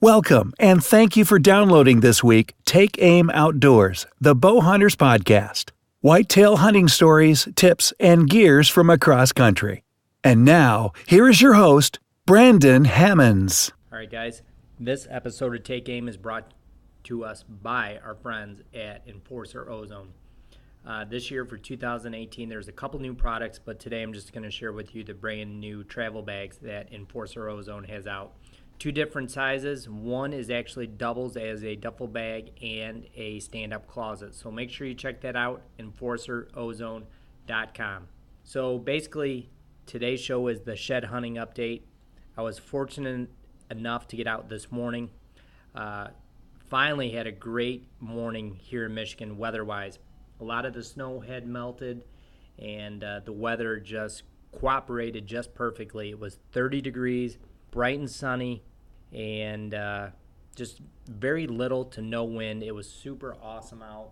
Welcome, and thank you for downloading this week Take Aim Outdoors, the Bow Hunters Podcast. Whitetail hunting stories, tips, and gears from across country. And now, here is your host, Brandon Hammonds. All right, guys. This episode of Take Aim is brought to us by our friends at Enforcer Ozone. This year for 2018, there's a couple new products, but today I'm just going to share with you the brand new travel bags that Enforcer Ozone has out. Two different sizes. One is actually doubles as a duffel bag and a stand-up closet. So make sure you check that out, enforcerozone.com. So basically, today's show is the shed hunting update. I was fortunate enough to get out this morning. Finally had a great morning here in Michigan weather-wise. A lot of the snow had melted, and the weather just cooperated just perfectly. It was 30 degrees, bright and sunny, and just very little to no wind. It was super awesome out.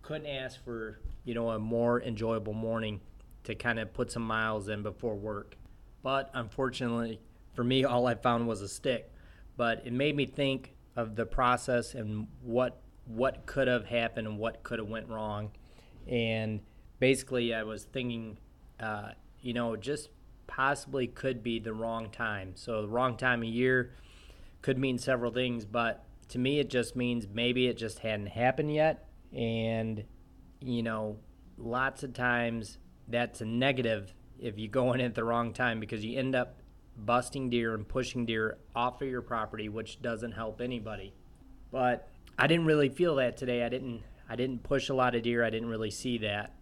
Couldn't ask for, a more enjoyable morning to kind of put some miles in before work. But unfortunately for me, all I found was a stick. But it made me think of the process and what could have happened and what could have went wrong. And basically I was thinking, just possibly could be the wrong time. So the wrong time of year could mean several things, but to me it just means maybe it just hadn't happened yet. And, lots of times that's a negative if you go in at the wrong time, because you end up busting deer and pushing deer off of your property, which doesn't help anybody. But I didn't really feel that today. I didn't push a lot of deer. I didn't really see that.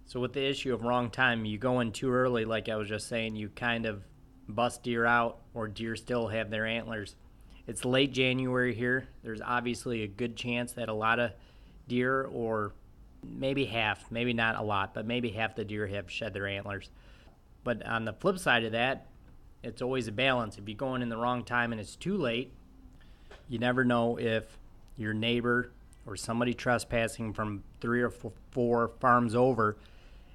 So with the issue of wrong time, you go in too early, like I was just saying, you kind of bust deer out, or deer still have their antlers. It's late January here. There's obviously a good chance that a lot of deer, or maybe half, maybe not a lot, but maybe half the deer have shed their antlers. But on the flip side of that, it's always a balance. If you're going in the wrong time and it's too late, you never know if your neighbor or somebody trespassing from 3 or 4 farms over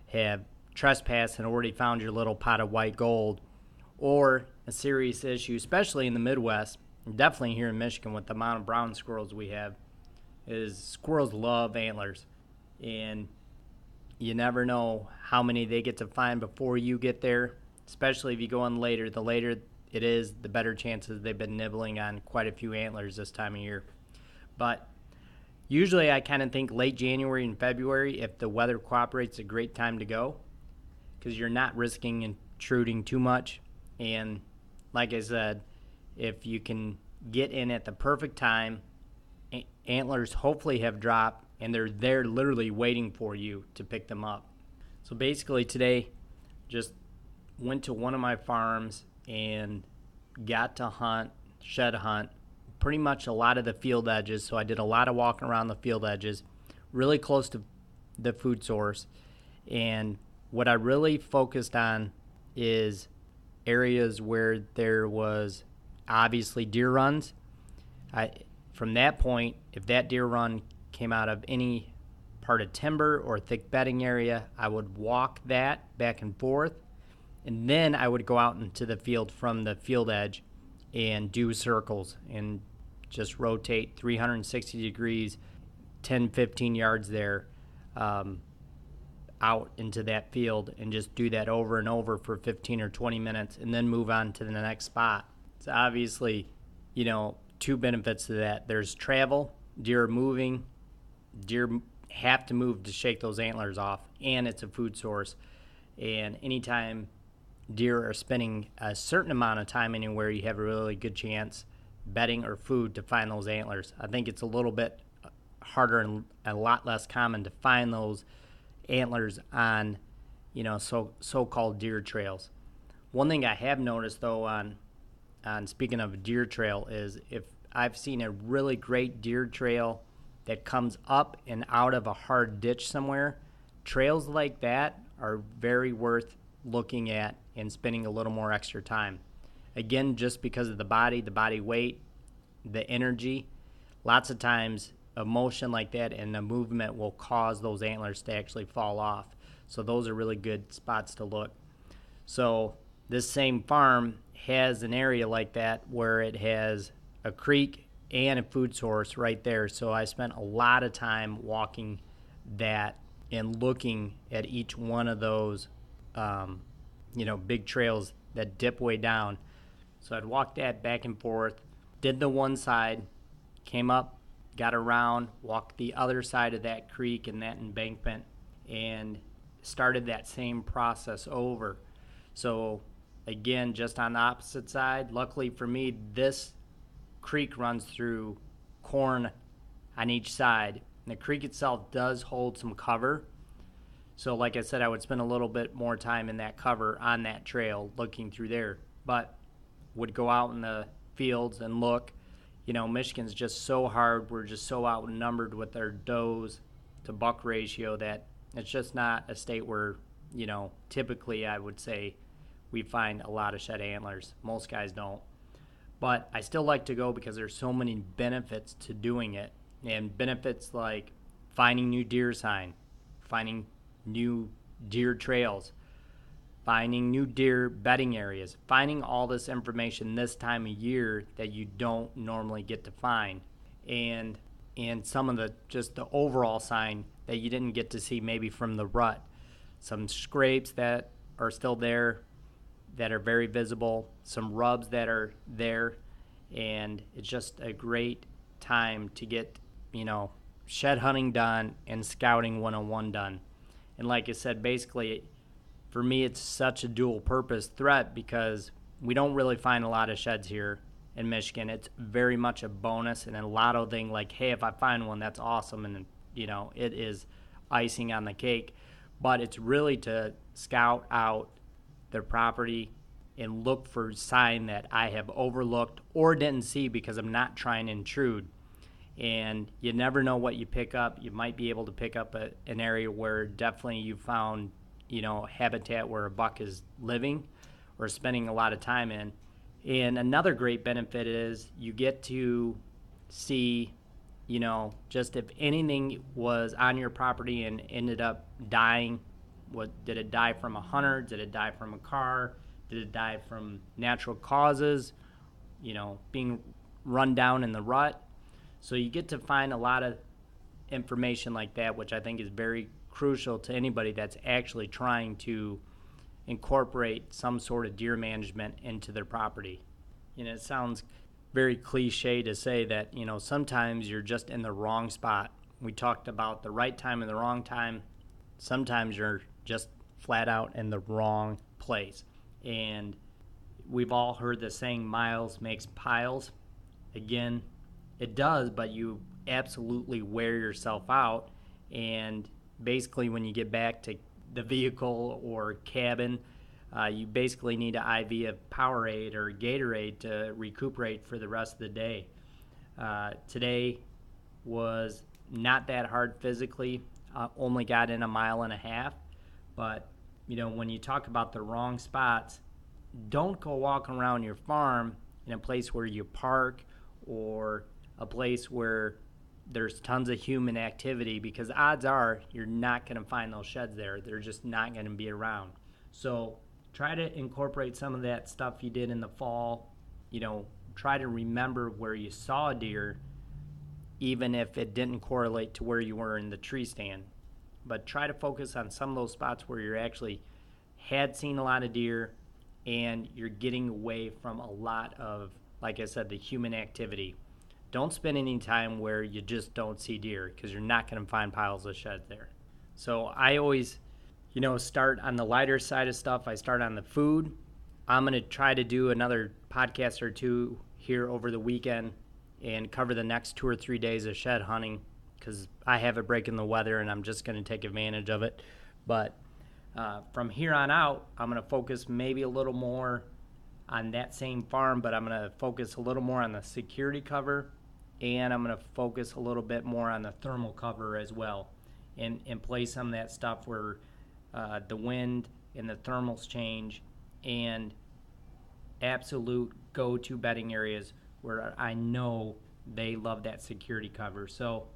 have trespassed and already found your little pot of white gold, or a serious issue, especially in the Midwest, and definitely here in Michigan with the amount of brown squirrels we have, is squirrels love antlers. And you never know how many they get to find before you get there, especially if you go in later. The later it is, the better chances they've been nibbling on quite a few antlers this time of year. But usually I kind of think late January and February, if the weather cooperates, a great time to go, because you're not risking intruding too much. And like I said, if you can get in at the perfect time, antlers hopefully have dropped, and they're there literally waiting for you to pick them up. So basically today, just went to one of my farms and got to shed hunt, pretty much a lot of the field edges. So I did a lot of walking around the field edges, really close to the food source. And what I really focused on is areas where there was obviously deer runs. From that point, if that deer run came out of any part of timber or thick bedding area, I would walk that back and forth, and then I would go out into the field from the field edge and do circles and just rotate 360 degrees, 10, 15 yards there, out into that field, and just do that over and over for 15 or 20 minutes and then move on to the next spot. So obviously, two benefits to that. There's travel, deer are moving, deer have to move to shake those antlers off, and it's a food source. And anytime deer are spending a certain amount of time anywhere, you have a really good chance, bedding or food, to find those antlers. I think it's a little bit harder and a lot less common to find those antlers on, so-called deer trails. One thing I have noticed, though, on speaking of a deer trail, is if I've seen a really great deer trail that comes up and out of a hard ditch somewhere, trails like that are very worth looking at and spending a little more extra time. Again, just because of the body weight, the energy. Lots of times a motion like that and the movement will cause those antlers to actually fall off. So those are really good spots to look. So this same farm has an area like that where it has a creek and a food source right there. So I spent a lot of time walking that and looking at each one of those, big trails that dip way down. So I'd walk that back and forth, did the one side, came up, got around, walked the other side of that creek and that embankment, and started that same process over. So again, just on the opposite side, luckily for me, this creek runs through corn on each side. And the creek itself does hold some cover. So like I said, I would spend a little bit more time in that cover on that trail looking through there. But would go out in the fields and look. Michigan's just so hard. We're just so outnumbered with our does to buck ratio that it's just not a state where, typically I would say we find a lot of shed antlers. Most guys don't. But I still like to go because there's so many benefits to doing it. And benefits like finding new deer sign, finding new deer trails, finding new deer bedding areas, finding all this information this time of year that you don't normally get to find. And some of the overall sign that you didn't get to see maybe from the rut. Some scrapes that are still there that are very visible, some rubs that are there, and it's just a great time to get, shed hunting done and scouting 101 done. And like I said, basically, for me, it's such a dual purpose threat because we don't really find a lot of sheds here in Michigan. It's very much a bonus and a lotto thing, like, hey, if I find one, that's awesome, and it is icing on the cake. But it's really to scout out their property and look for sign that I have overlooked or didn't see because I'm not trying to intrude. And you never know what you pick up. You might be able to pick up an area where definitely you found, habitat where a buck is living or spending a lot of time in. And another great benefit is you get to see, just if anything was on your property and ended up dying, did it die from a hunter? Did it die from a car? Did it die from natural causes, being run down in the rut? So you get to find a lot of information like that, which I think is very crucial to anybody that's actually trying to incorporate some sort of deer management into their property. It sounds very cliche to say that, sometimes you're just in the wrong spot. We talked about the right time and the wrong time. Sometimes you're just flat out in the wrong place. And we've all heard the saying, miles makes piles. Again, it does, but you absolutely wear yourself out. And basically when you get back to the vehicle or cabin, you basically need an IV of Powerade or Gatorade to recuperate for the rest of the day. Today was not that hard physically. Only got in 1.5 miles. But, when you talk about the wrong spots, don't go walking around your farm in a place where you park or a place where there's tons of human activity, because odds are you're not going to find those sheds there. They're just not going to be around. So try to incorporate some of that stuff you did in the fall. Try to remember where you saw a deer, even if it didn't correlate to where you were in the tree stand. But try to focus on some of those spots where you actually had seen a lot of deer and you're getting away from a lot of, like I said, the human activity. Don't spend any time where you just don't see deer, because you're not going to find piles of sheds there. So I always, start on the lighter side of stuff. I start on the food. I'm going to try to do another podcast or two here over the weekend and cover the next 2 or 3 days of shed hunting, because I have a break in the weather and I'm just going to take advantage of it. But from here on out, I'm going to focus maybe a little more on that same farm, but I'm going to focus a little more on the security cover, and I'm going to focus a little bit more on the thermal cover as well, and play some of that stuff where the wind and the thermals change, and absolute go-to bedding areas where I know they love that security cover. So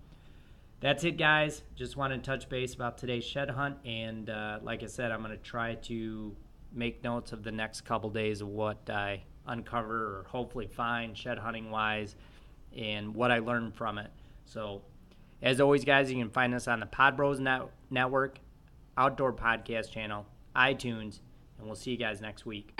that's it, guys. Just wanted to touch base about today's shed hunt, and like I said, I'm going to try to make notes of the next couple days of what I uncover or hopefully find shed hunting wise and what I learned from it. So as always, guys, you can find us on the Pod Bros Network, Outdoor Podcast Channel, iTunes, and we'll see you guys next week.